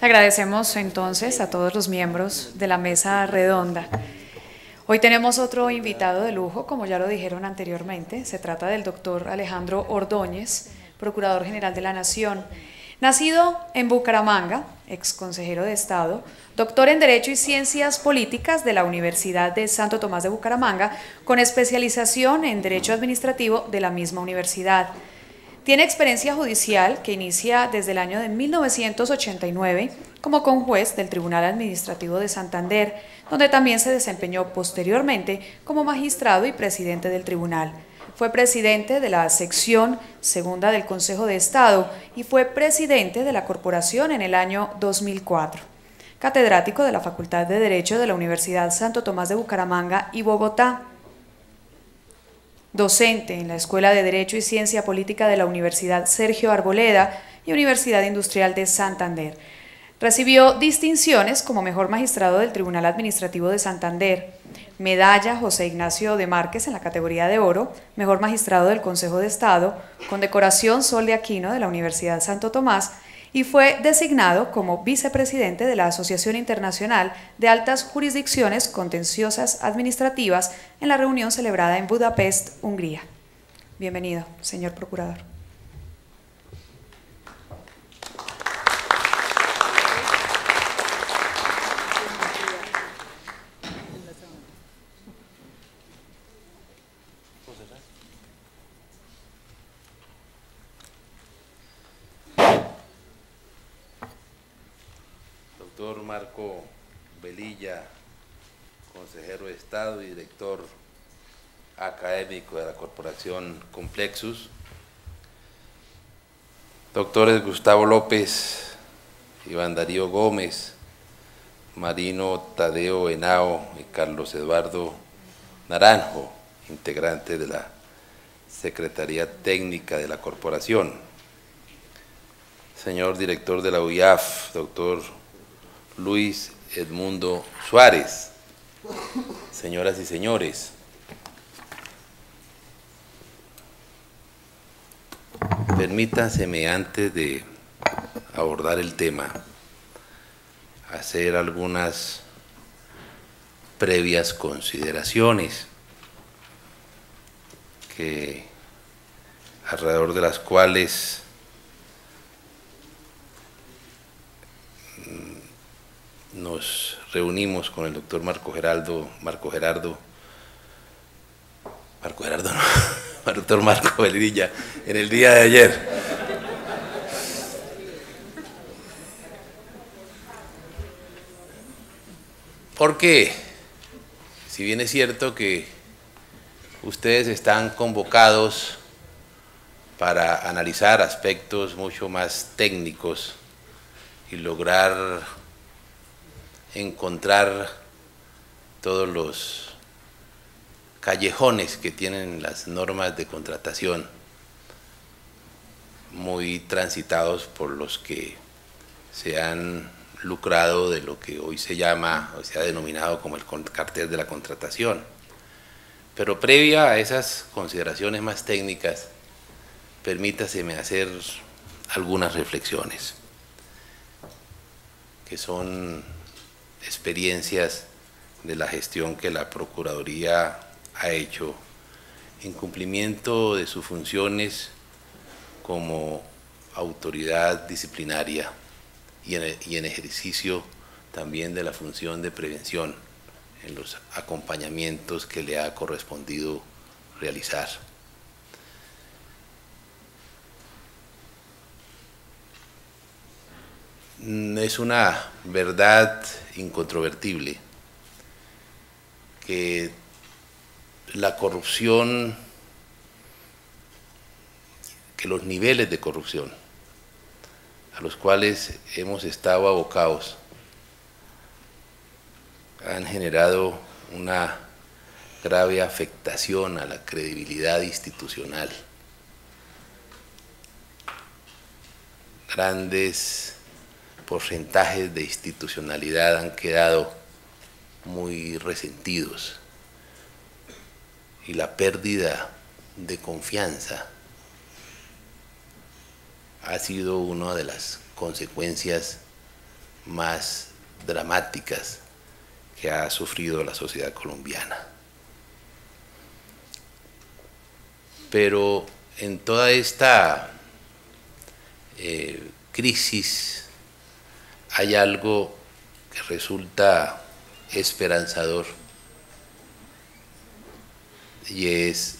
Agradecemos entonces a todos los miembros de la mesa redonda. Hoy tenemos otro invitado de lujo, como ya lo dijeron anteriormente. Se trata del doctor Alejandro Ordóñez, Procurador General de la Nación. Nacido en Bucaramanga, ex consejero de Estado, doctor en Derecho y Ciencias Políticas de la Universidad de Santo Tomás de Bucaramanga, con especialización en Derecho Administrativo de la misma universidad. Tiene experiencia judicial que inicia desde el año de 1989 como conjuez del Tribunal Administrativo de Santander, donde también se desempeñó posteriormente como magistrado y presidente del tribunal. Fue presidente de la sección segunda del Consejo de Estado y fue presidente de la corporación en el año 2004. Catedrático de la Facultad de Derecho de la Universidad Santo Tomás de Bucaramanga y Bogotá. Docente en la Escuela de Derecho y Ciencia Política de la Universidad Sergio Arboleda y Universidad Industrial de Santander. Recibió distinciones como Mejor Magistrado del Tribunal Administrativo de Santander, Medalla José Ignacio de Márquez en la categoría de oro, Mejor Magistrado del Consejo de Estado, Condecoración Sol de Aquino de la Universidad Santo Tomás, y fue designado como vicepresidente de la Asociación Internacional de Altas Jurisdicciones Contenciosas Administrativas en la reunión celebrada en Budapest, Hungría. Bienvenido, señor Procurador. Doctor Marco Velilla, consejero de Estado y director académico de la Corporación Complexus. Doctores Gustavo López, Iván Darío Gómez, Marino Tadeo Henao y Carlos Eduardo Naranjo, integrantes de la Secretaría Técnica de la Corporación. Señor director de la UIAF, doctor Luis Edmundo Suárez, señoras y señores, permítanseme antes de abordar el tema hacer algunas previas consideraciones que alrededor de las cuales nos reunimos con el doctor doctor Marco Velilla en el día de ayer. Porque, si bien es cierto que ustedes están convocados para analizar aspectos mucho más técnicos y lograr encontrar todos los callejones que tienen las normas de contratación, muy transitados por los que se han lucrado de lo que hoy se llama o se ha denominado como el cartel de la contratación. Pero previa a esas consideraciones más técnicas, permítaseme hacer algunas reflexiones que son experiencias de la gestión que la Procuraduría ha hecho en cumplimiento de sus funciones como autoridad disciplinaria y en ejercicio también de la función de prevención en los acompañamientos que le ha correspondido realizar. Es una verdad incontrovertible que la corrupción, que los niveles de corrupción a los cuales hemos estado abocados han generado una grave afectación a la credibilidad institucional. Grandes porcentajes de institucionalidad han quedado muy resentidos y la pérdida de confianza ha sido una de las consecuencias más dramáticas que ha sufrido la sociedad colombiana. Pero en toda esta crisis hay algo que resulta esperanzador, y es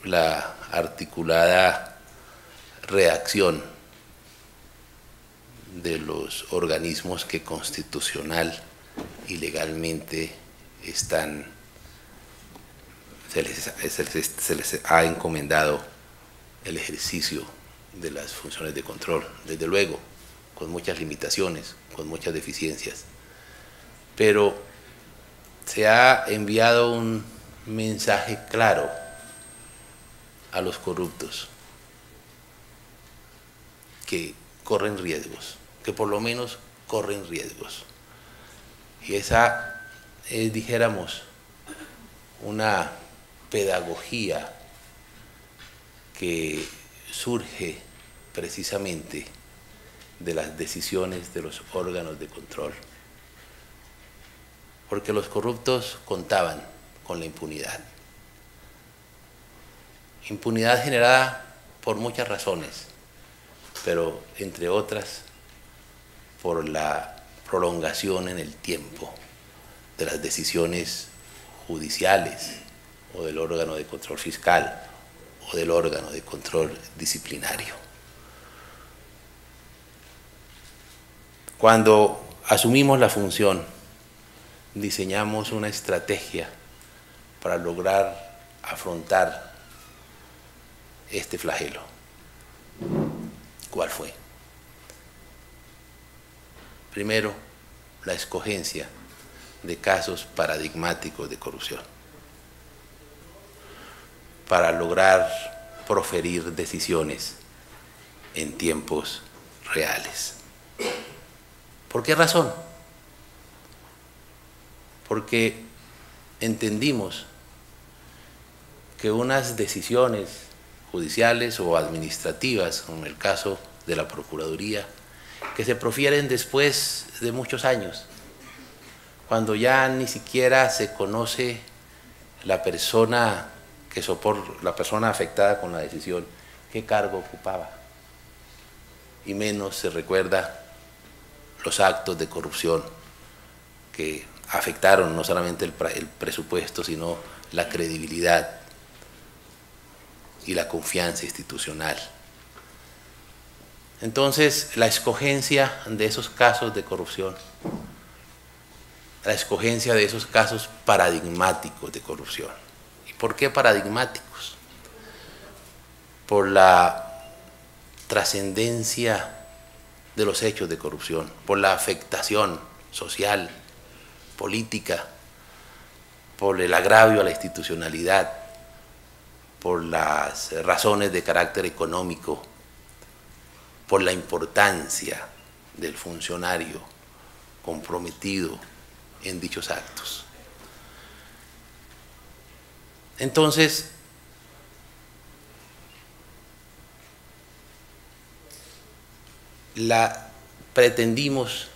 la articulada reacción de los organismos que constitucional y legalmente se les ha encomendado el ejercicio de las funciones de control, desde luego, con muchas limitaciones, con muchas deficiencias, pero se ha enviado un mensaje claro a los corruptos, que corren riesgos, que por lo menos corren riesgos. Y esa es, dijéramos, una pedagogía que surge precisamente de las decisiones de los órganos de control. Porque los corruptos contaban con la impunidad. Impunidad generada por muchas razones, pero entre otras por la prolongación en el tiempo de las decisiones judiciales o del órgano de control fiscal o del órgano de control disciplinario. Cuando asumimos la función, diseñamos una estrategia para lograr afrontar este flagelo. ¿Cuál fue? Primero, la escogencia de casos paradigmáticos de corrupción para lograr proferir decisiones en tiempos reales. ¿Por qué razón? Porque entendimos que unas decisiones judiciales o administrativas, como en el caso de la Procuraduría, que se profieren después de muchos años, cuando ya ni siquiera se conoce la persona la persona afectada con la decisión, qué cargo ocupaba, y menos se recuerda los actos de corrupción que afectaron no solamente el presupuesto, sino la credibilidad y la confianza institucional. Entonces, la escogencia de esos casos de corrupción, la escogencia de esos casos paradigmáticos de corrupción. ¿Y por qué paradigmáticos? Por la trascendencia de los hechos de corrupción, por la afectación social, política, por el agravio a la institucionalidad, por las razones de carácter económico, por la importancia del funcionario comprometido en dichos actos. Entonces, pretendimos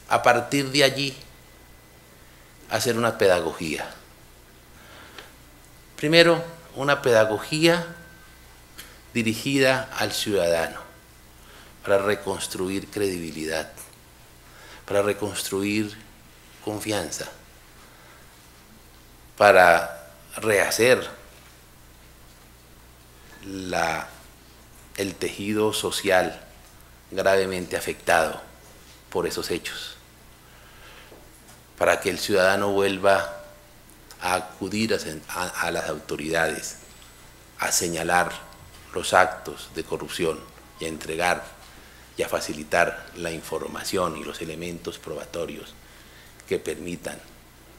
a partir de allí hacer una pedagogía. Primero, una pedagogía dirigida al ciudadano para reconstruir credibilidad, para reconstruir confianza, para rehacer el tejido social gravemente afectado por esos hechos, para que el ciudadano vuelva a acudir a las autoridades, a señalar los actos de corrupción y a entregar y a facilitar la información y los elementos probatorios que permitan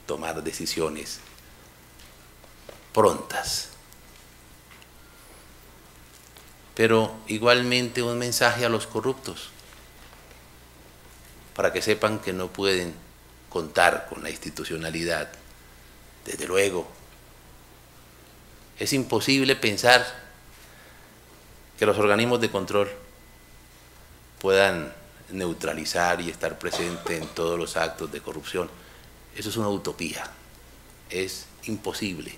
tomar decisiones prontas. Pero igualmente un mensaje a los corruptos, para que sepan que no pueden contar con la institucionalidad. Desde luego, es imposible pensar que los organismos de control puedan neutralizar y estar presente en todos los actos de corrupción. Eso es una utopía, es imposible.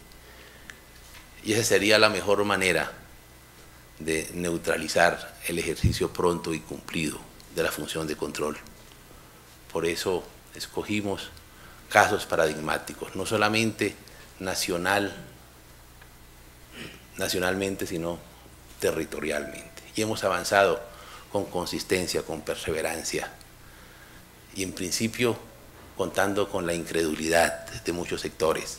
Y esa sería la mejor manera de neutralizar el ejercicio pronto y cumplido de la función de control. Por eso escogimos casos paradigmáticos, no solamente nacionalmente, sino territorialmente. Y hemos avanzado con consistencia, con perseverancia, y en principio contando con la incredulidad de muchos sectores,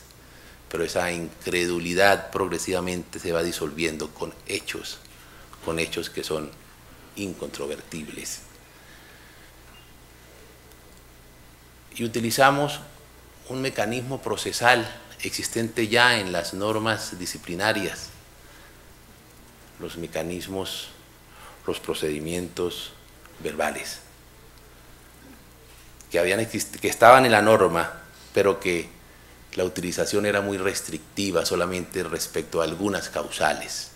pero esa incredulidad progresivamente se va disolviendo con hechos que son incontrovertibles. Y utilizamos un mecanismo procesal existente ya en las normas disciplinarias, los mecanismos, los procedimientos verbales, que estaban en la norma, pero que la utilización era muy restrictiva solamente respecto a algunas causales.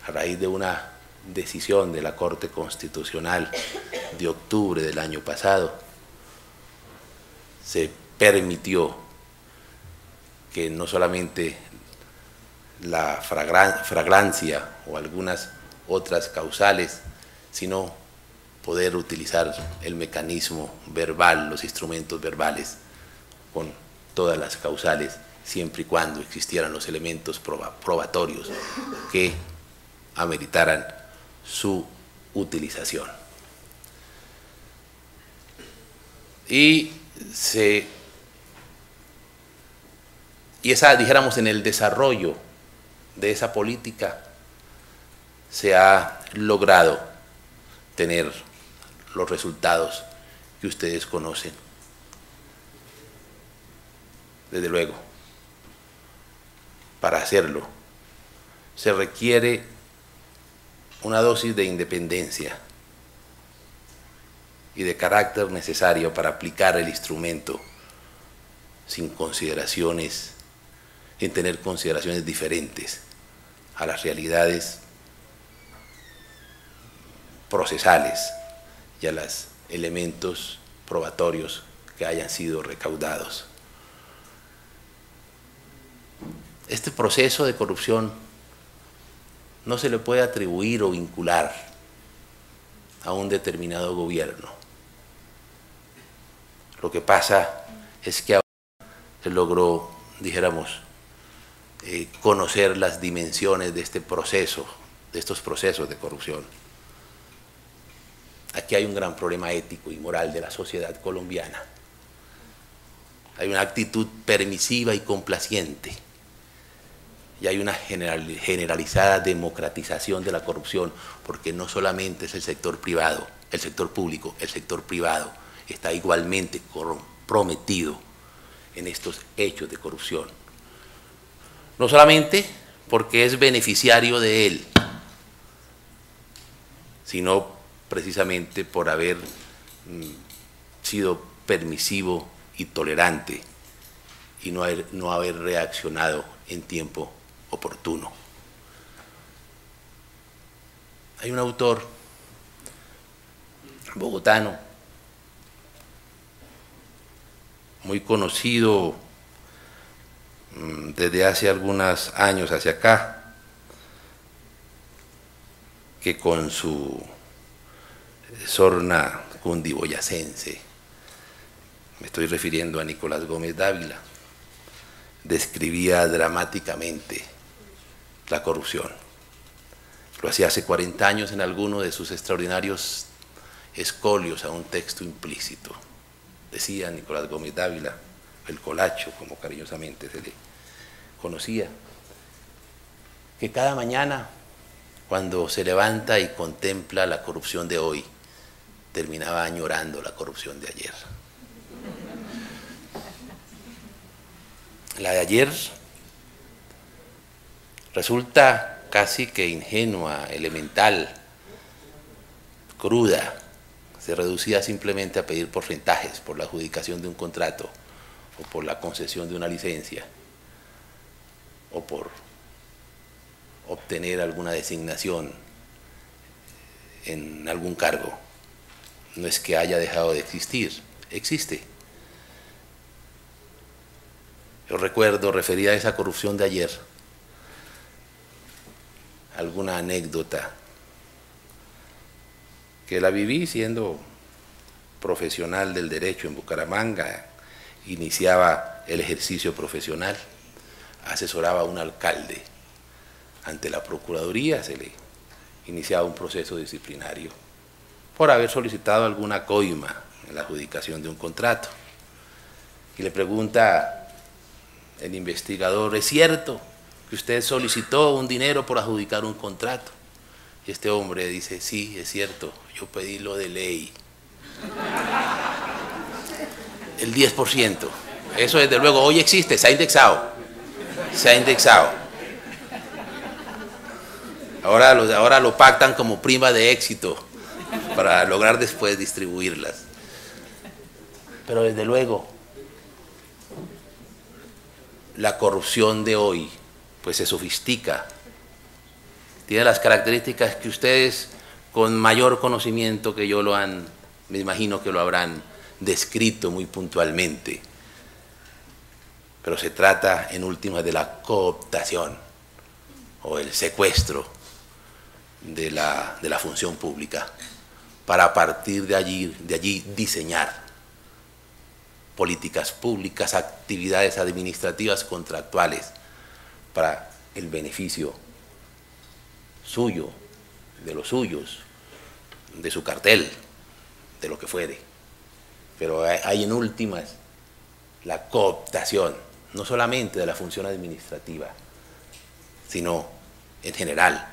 A raíz de una decisión de la Corte Constitucional de octubre del año pasado, se permitió que no solamente la fragancia o algunas otras causales, sino poder utilizar el mecanismo verbal, los instrumentos verbales, con todas las causales, siempre y cuando existieran los elementos probatorios que ameritaran su utilización. Y esa, dijéramos, en el desarrollo de esa política se ha logrado tener los resultados que ustedes conocen. Desde luego, para hacerlo se requiere una dosis de independencia y de carácter necesario para aplicar el instrumento sin tener consideraciones diferentes a las realidades procesales y a los elementos probatorios que hayan sido recaudados. Este proceso de corrupción no se le puede atribuir o vincular a un determinado gobierno. Lo que pasa es que ahora se logró, dijéramos, conocer las dimensiones de este proceso, de estos procesos de corrupción. Aquí hay un gran problema ético y moral de la sociedad colombiana. Hay una actitud permisiva y complaciente, y hay una generalizada democratización de la corrupción, porque no solamente es el sector privado, el sector público, el sector privado está igualmente comprometido en estos hechos de corrupción. No solamente porque es beneficiario de él, sino precisamente por haber sido permisivo y tolerante y no haber reaccionado en tiempo oportuno. Hay un autor bogotano muy conocido desde hace algunos años hacia acá, que con su sorna cundiboyacense, me estoy refiriendo a Nicolás Gómez Dávila, describía dramáticamente la corrupción. Lo hacía hace 40 años en alguno de sus extraordinarios escolios a un texto implícito. Decía Nicolás Gómez Dávila, el Colacho, como cariñosamente se le conocía, que cada mañana, cuando se levanta y contempla la corrupción de hoy, terminaba añorando la corrupción de ayer. La de ayer resulta casi que ingenua, elemental, cruda. Se reducía simplemente a pedir porcentajes por la adjudicación de un contrato, o por la concesión de una licencia, o por obtener alguna designación en algún cargo. no es que haya dejado de existir, existe. Yo recuerdo, referida a esa corrupción de ayer, alguna anécdota que la viví siendo profesional del derecho en Bucaramanga, iniciaba el ejercicio profesional, asesoraba a un alcalde. Ante la Procuraduría se le iniciaba un proceso disciplinario por haber solicitado alguna coima en la adjudicación de un contrato. Y le pregunta el investigador, ¿es cierto que usted solicitó un dinero por adjudicar un contrato? Y este hombre dice, sí, es cierto, yo pedí lo de ley. El 10%. Eso desde luego hoy existe, se ha indexado. Se ha indexado. Ahora lo pactan como prima de éxito para lograr después distribuirlas. Pero desde luego, la corrupción de hoy pues se sofistica. Tiene las características que ustedes con mayor conocimiento que yo me imagino que lo habrán descrito muy puntualmente. Pero se trata en últimas de la cooptación o el secuestro de la función pública para a partir de allí diseñar políticas públicas, actividades administrativas contractuales para el beneficio suyo, de los suyos, de su cartel, de lo que fuere. Pero hay en últimas la cooptación, no solamente de la función administrativa, sino en general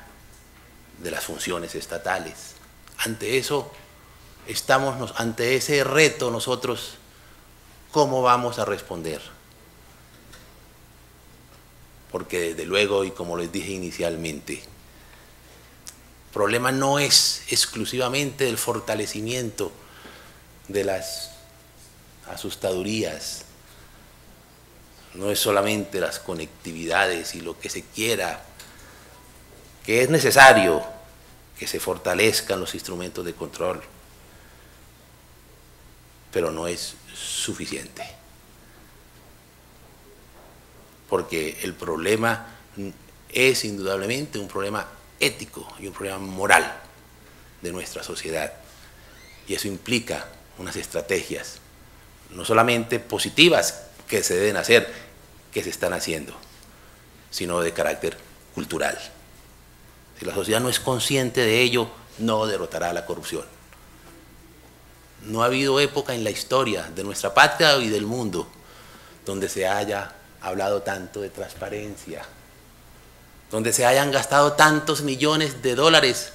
de las funciones estatales. Ante eso, ante ese reto nosotros, ¿cómo vamos a responder? Porque desde luego, y como les dije inicialmente, el problema no es exclusivamente el fortalecimiento de las asustadurías, no es solamente las conectividades y lo que se quiera, que es necesario que se fortalezcan los instrumentos de control, pero no es suficiente. Porque el problema es indudablemente un problema ético y un problema moral de nuestra sociedad. Y eso implica unas estrategias, no solamente positivas que se deben hacer, que se están haciendo, sino de carácter cultural. Si la sociedad no es consciente de ello, no derrotará la corrupción. No ha habido época en la historia de nuestra patria y del mundo donde se haya hablado tanto de transparencia, donde se hayan gastado tantos millones de dólares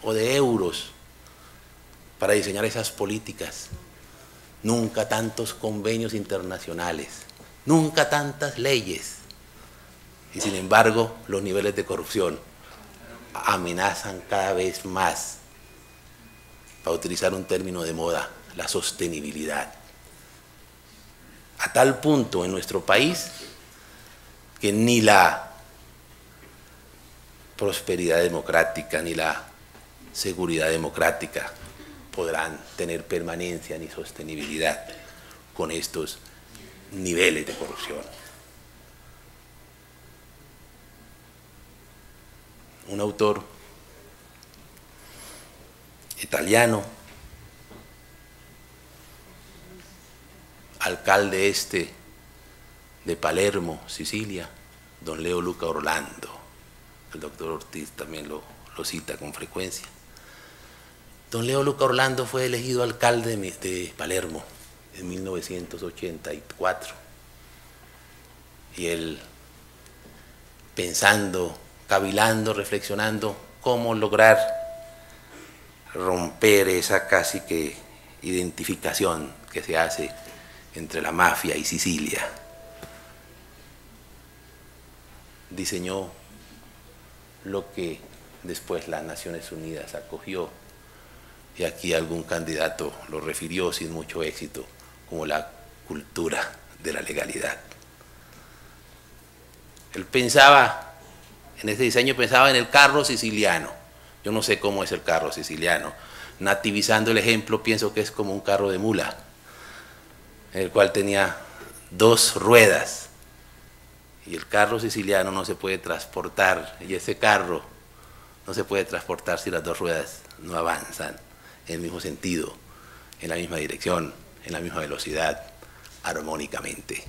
o de euros para diseñar esas políticas. Nunca tantos convenios internacionales, nunca tantas leyes. Y sin embargo, los niveles de corrupción amenazan cada vez más, para utilizar un término de moda, la sostenibilidad. A tal punto en nuestro país que ni la prosperidad democrática ni la seguridad democrática podrán tener permanencia ni sostenibilidad con estos niveles de corrupción. Un autor italiano, alcalde de Palermo, Sicilia, don Leo Luca Orlando, el doctor Ortiz también lo cita con frecuencia. Don Leo Luca Orlando fue elegido alcalde de Palermo en 1984 y él, pensando, cavilando, reflexionando cómo lograr romper esa casi que identificación que se hace entre la mafia y Sicilia, diseñó lo que después las Naciones Unidas acogió, y aquí algún candidato lo refirió sin mucho éxito, como la cultura de la legalidad. Él pensaba, en ese diseño pensaba en el carro siciliano, Yo no sé cómo es el carro siciliano. Nativizando el ejemplo, pienso que es como un carro de mula, el cual tenía 2 ruedas. Y el carro siciliano no se puede transportar, y ese carro no se puede transportar si las 2 ruedas no avanzan en el mismo sentido, en la misma dirección, en la misma velocidad, armónicamente.